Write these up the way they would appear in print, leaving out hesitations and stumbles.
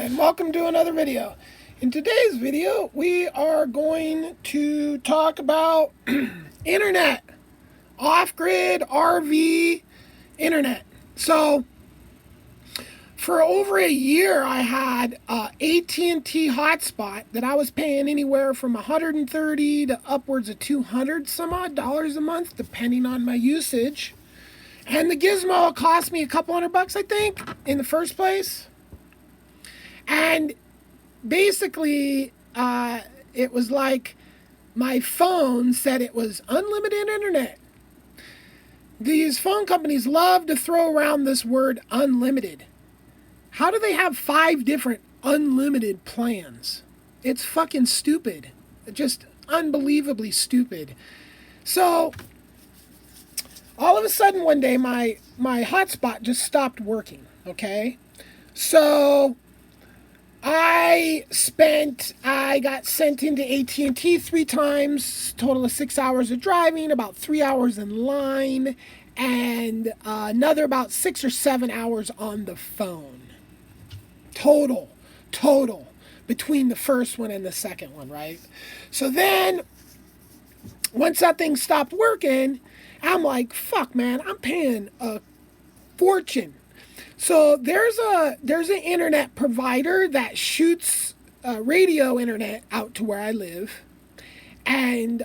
and welcome to another video. In today's video, we are going to talk about internet, off-grid, RV, internet. So, for over a year, I had a AT&T hotspot that I was paying anywhere from $130 to upwards of $200 some odd dollars a month, depending on my usage. And the gizmo cost me a couple $100, I think, in the first place. And basically, it was like my phone said it was unlimited internet. These phone companies love to throw around this word unlimited. How do they have 5 different unlimited plans? It's fucking stupid. Just unbelievably stupid. So, all of a sudden one day my hotspot just stopped working, okay? So I got sent into AT&T 3 times, total of 6 hours of driving, about 3 hours in line, and another about 6 or 7 hours on the phone. Total, between the first one and the second one, right? So then, once that thing stopped working, I'm like, fuck, man, I'm paying a fortune. So there's an internet provider that shoots radio internet out to where I live, and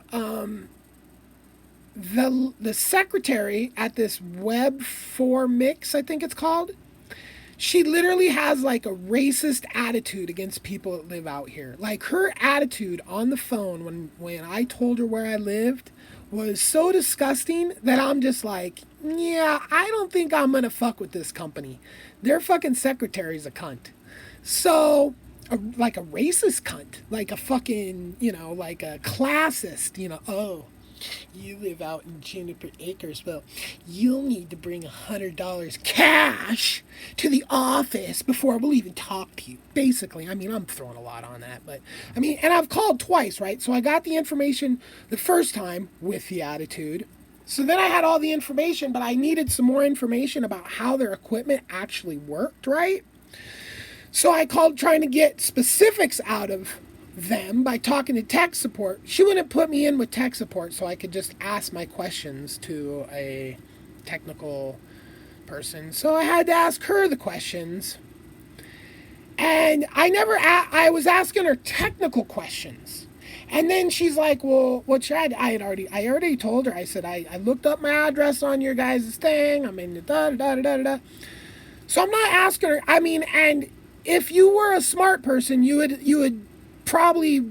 the secretary at this Web4Mix, I think it's called, she literally has like a racist attitude against people that live out here. Like, her attitude on the phone when I told her where I lived was so disgusting that I'm just like, yeah, I don't think I'm gonna fuck with this company. Their fucking secretary's a cunt. So, like a racist cunt. Like a fucking, like a classist, oh, you live out in Juniper Acres. Well, you'll need to bring $100 cash to the office before we'll even talk to you. Basically, I mean, I'm throwing a lot on that, but I mean, and I've called twice, right? So I got the information the first time with the attitude. So then I had all the information, but I needed some more information about how their equipment actually worked, right? So I called trying to get specifics out of them by talking to tech support. She wouldn't put me in with tech support, so I could just ask my questions to a technical person. So I had to ask her the questions. And I was asking her technical questions. And then she's like, well, what should I already told her. I said, I looked up my address on your guys' thing. I'm in the da-da-da-da-da-da. So I'm not asking her. I mean, and if you were a smart person, you would probably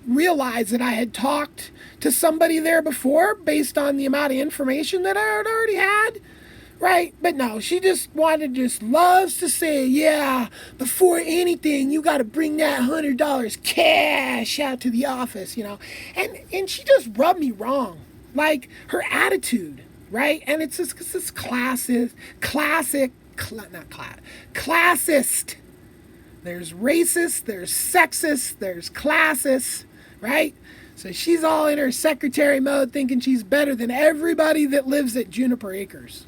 realize that I had talked to somebody there before based on the amount of information that I had already had. Right? But no, she just loves to say, yeah, before anything, you got to bring that $100 cash out to the office, And she just rubbed me wrong. Like, her attitude, right? And it's this classist. There's racist, there's sexist, there's classist, right? So she's all in her secretary mode thinking she's better than everybody that lives at Juniper Acres.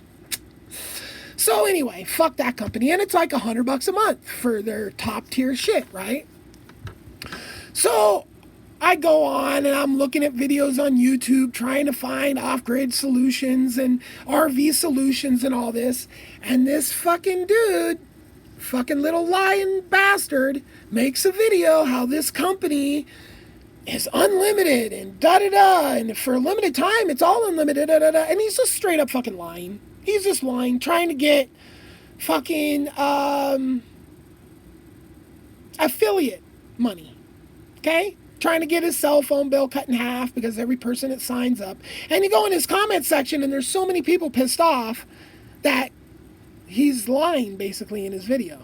So anyway, fuck that company. And it's like $100 a month for their top tier shit, right? So I go on and I'm looking at videos on YouTube trying to find off-grid solutions and RV solutions and all this. And this fucking dude, fucking little lying bastard, makes a video how this company is unlimited and da-da-da, and for a limited time it's all unlimited, da-da-da, and he's just straight up fucking lying. He's just lying, trying to get fucking affiliate money, okay? Trying to get his cell phone bill cut in half because every person that signs up. And you go in his comment section and there's so many people pissed off that he's lying basically in his video.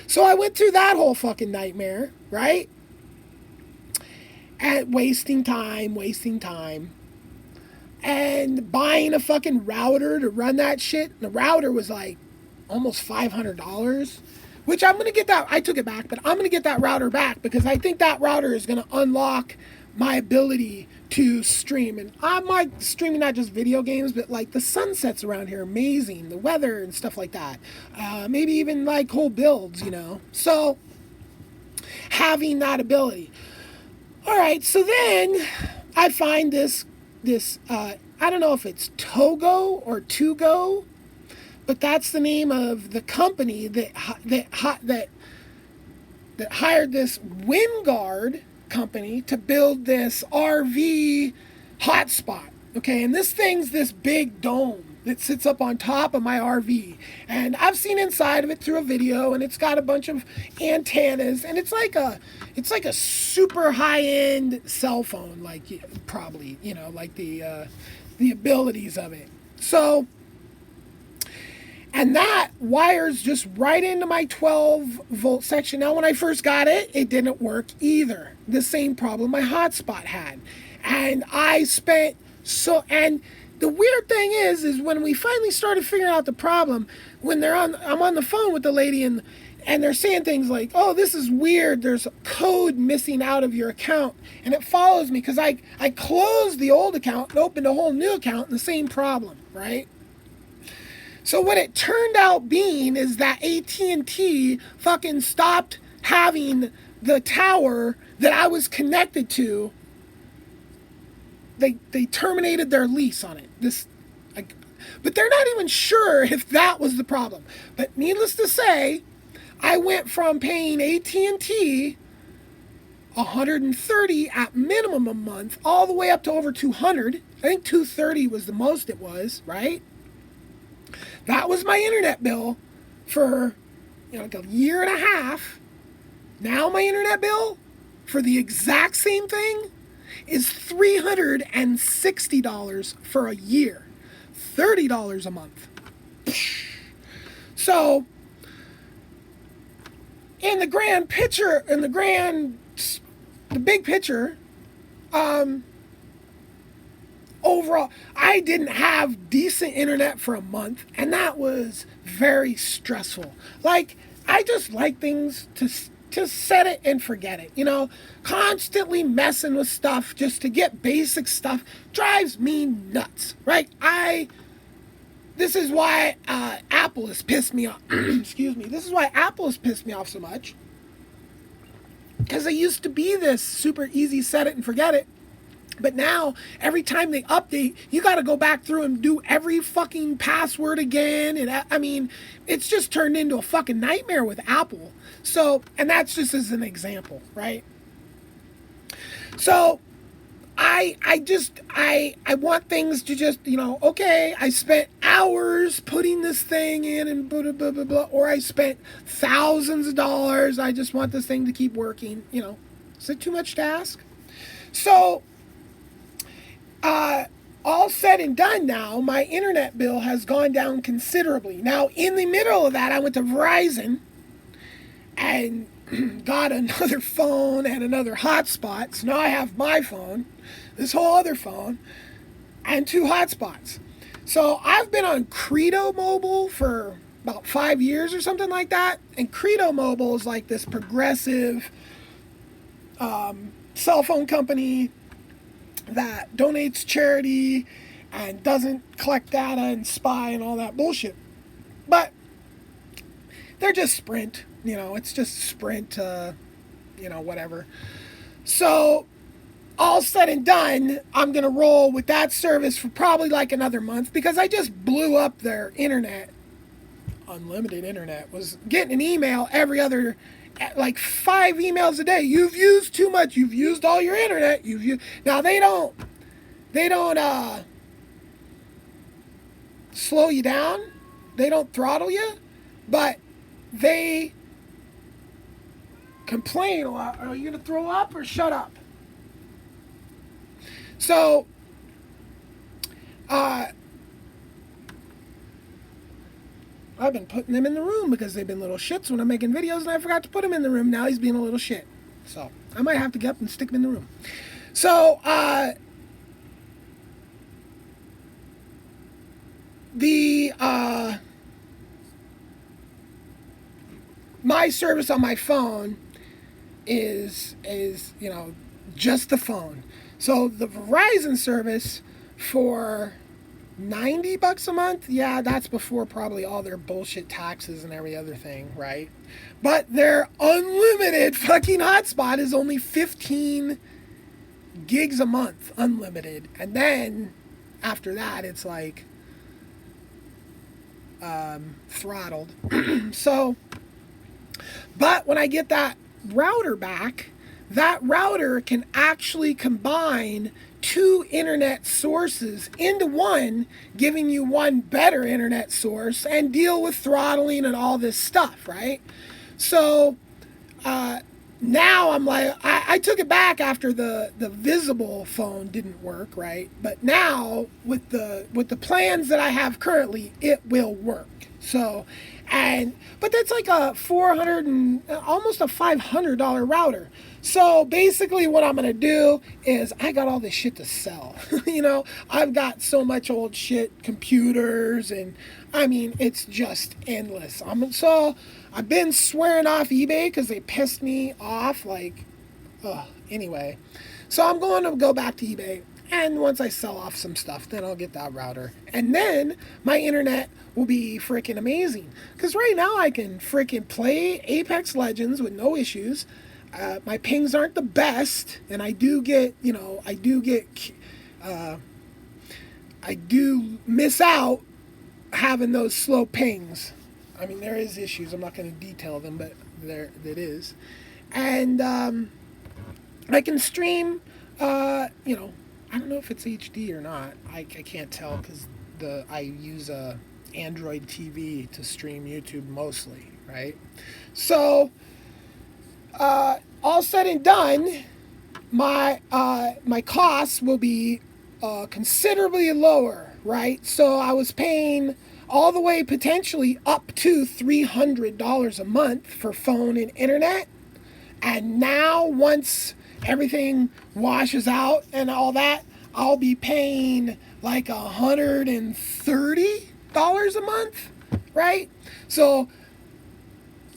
So I went through that whole fucking nightmare, right? And wasting time. And buying a fucking router to run that shit. The router was like almost $500, which I'm going to get that. I took it back, but I'm going to get that router back because I think that router is going to unlock my ability to stream. And I'm like streaming not just video games, but like the sunsets around here, amazing, the weather and stuff like that. Maybe even like whole builds, So having that ability. All right, so then I find this I don't know if it's Togo or Tugo, but that's the name of the company that hired this WinGuard company to build this RV hotspot. Okay, and this thing's this big dome that sits up on top of my RV. And I've seen inside of it through a video, and it's got a bunch of antennas, and it's like a super high-end cell phone, like probably, like the abilities of it. So, and that wires just right into my 12-volt section. Now, when I first got it, it didn't work either. The same problem my hotspot had. And and the weird thing is when we finally started figuring out the problem, I'm on the phone with the lady and they're saying things like, "Oh, this is weird. There's code missing out of your account," and it follows me because I closed the old account and opened a whole new account, and the same problem, right? So what it turned out being is that AT&T fucking stopped having the tower that I was connected to. They terminated their lease on it. But they're not even sure if that was the problem. But needless to say, I went from paying AT&T $130 at minimum a month all the way up to over $200. I think $230 was the most it was, right? That was my internet bill for like a year and a half. Now my internet bill for the exact same thing is $360 for a year. $30 a month. So, in the big picture, overall, I didn't have decent internet for a month, and that was very stressful. Like, I just like things to set it and forget it. Constantly messing with stuff just to get basic stuff drives me nuts, right? This is why Apple has pissed me off. Excuse me. This is why Apple has pissed me off so much. Because it used to be this super easy set it and forget it. But now, every time they update, you got to go back through and do every fucking password again. And I mean, it's just turned into a fucking nightmare with Apple. So, and that's just as an example, right? So, I want things to just, okay, I spent hours putting this thing in and blah, blah, blah, blah, or I spent thousands of dollars. I just want this thing to keep working, Is it too much to ask? So, all said and done now, my internet bill has gone down considerably. Now, in the middle of that, I went to Verizon and got another phone and another hotspot. So now I have my phone, this whole other phone, and 2 hotspots. So I've been on Credo Mobile for about 5 years or something like that. And Credo Mobile is like this progressive cell phone company that donates charity and doesn't collect data and spy and all that bullshit. But they're just Sprint, it's just Sprint, whatever. So, all said and done, I'm going to roll with that service for probably like another month because I just blew up their internet. Unlimited internet. Was getting an email every other, like 5 emails a day. You've used too much. You've used all your internet. Now they don't slow you down. They don't throttle you, but they complain a lot. Are you going to throw up or shut up? So, I've been putting them in the room because they've been little shits when I'm making videos, and I forgot to put him in the room. Now he's being a little shit. So, I might have to get up and stick him in the room. So, my service on my phone is just the phone. So the Verizon service for $90 a month. Yeah, that's before probably all their bullshit taxes and every other thing, right? But their unlimited fucking hotspot is only 15 gigs a month, unlimited. And then after that, it's like throttled. So, but when I get that router back, that router can actually combine two internet sources into one, giving you one better internet source and deal with throttling and all this stuff, right? So now I'm like, I took it back after the visible phone didn't work, right? But now with the plans that I have currently, it will work. So, but that's like a 400 and almost a $500 router. So basically what I'm going to do is I got all this shit to sell. I've got so much old shit, computers, and I mean, it's just endless. I've been swearing off eBay because they pissed me off. Like, anyway. So I'm going to go back to eBay. And once I sell off some stuff, then I'll get that router. And then my internet will be freaking amazing. Because right now I can freaking play Apex Legends with no issues. My pings aren't the best. And I do miss out having those slow pings. I mean, there is issues. I'm not going to detail them, but there it is. And I can stream, I don't know if it's HD or not. I can't tell because I use a Android TV to stream YouTube mostly, right? So, all said and done, my costs will be considerably lower, right? So I was paying all the way potentially up to $300 a month for phone and internet. And now once everything washes out and all that, I'll be paying like $130 a month, right? So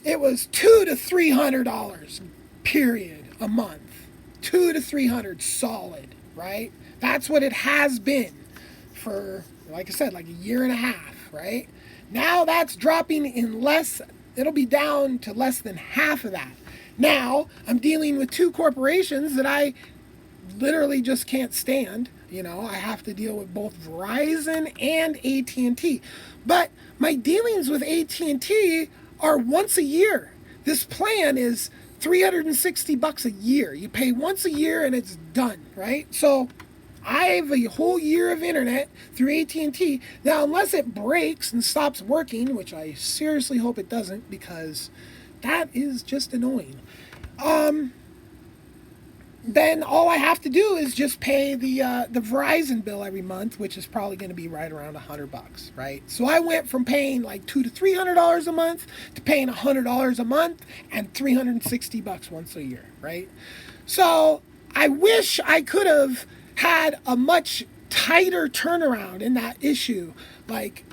it was $200 to $300 period a month. $200 to $300 solid, right? That's what it has been for, like I said, like a year and a half, right? Now that's dropping in less, it'll be down to less than half of that. Now I'm dealing with two corporations that I literally just can't stand. I have to deal with both Verizon and AT&T. But my dealings with AT&T are once a year. This plan is $360 a year. You pay once a year and it's done, right? So I have a whole year of internet through AT&T. Now, unless it breaks and stops working, which I seriously hope it doesn't because that is just annoying. Then all I have to do is just pay the Verizon bill every month, which is probably going to be right around $100, right? So I went from paying like $200 to $300 a month to paying $100 a month and $360 once a year, right? So I wish I could have had a much tighter turnaround in that issue, like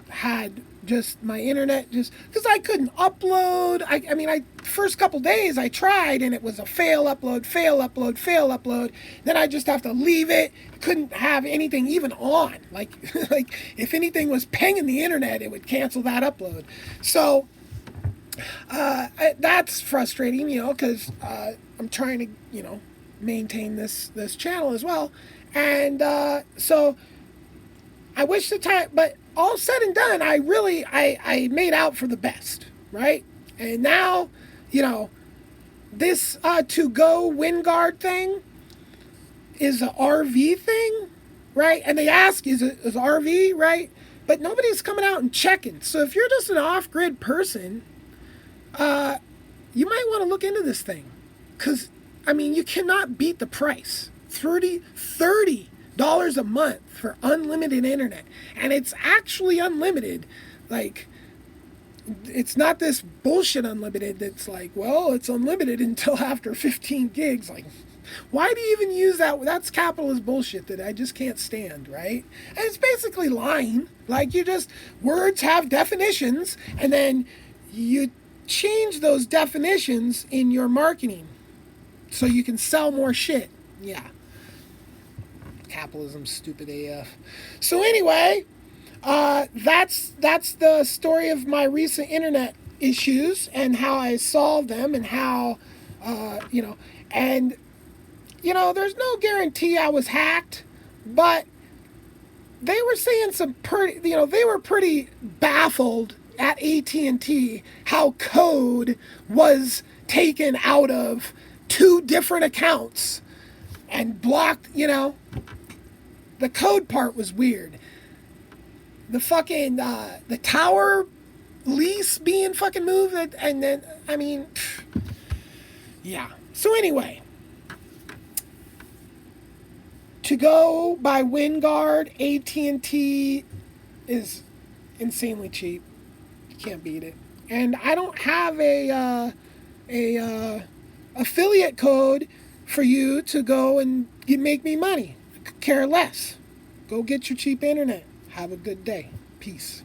had just my internet just because I couldn't upload. I mean, first couple days I tried and it was a fail upload. Then I just have to leave it. Couldn't have anything even on. Like if anything was pinging the internet, it would cancel that upload. So that's frustrating, because I'm trying to maintain this channel as well, and so I wish the time, but all said and done, I made out for the best, right? And now, this to-go WinGuard thing is a RV thing, right? And they ask, is RV, right? But nobody's coming out and checking. So if you're just an off-grid person, you might want to look into this thing. Because, you cannot beat the price. $30 a month for unlimited internet, and it's actually unlimited. Like, it's not this bullshit unlimited that's like, well, it's unlimited until after 15 gigs. Like, why do you even use that? That's capitalist bullshit that I just can't stand, right? And it's basically lying. Like, words have definitions, and then you change those definitions in your marketing so you can sell more shit. Yeah. capitalism, stupid AF. So anyway, that's the story of my recent internet issues and how I solved them and how, you know, and there's no guarantee I was hacked, but they were saying some pretty, they were pretty baffled at AT&T how code was taken out of two different accounts and blocked, the code part was weird. The fucking, the tower lease being fucking moved, and then, I mean, yeah. So anyway, to go by WinGuard, AT&T is insanely cheap. You can't beat it. And I don't have a affiliate code for you to go and make me money. I could care less. Go get your cheap internet. Have a good day. Peace.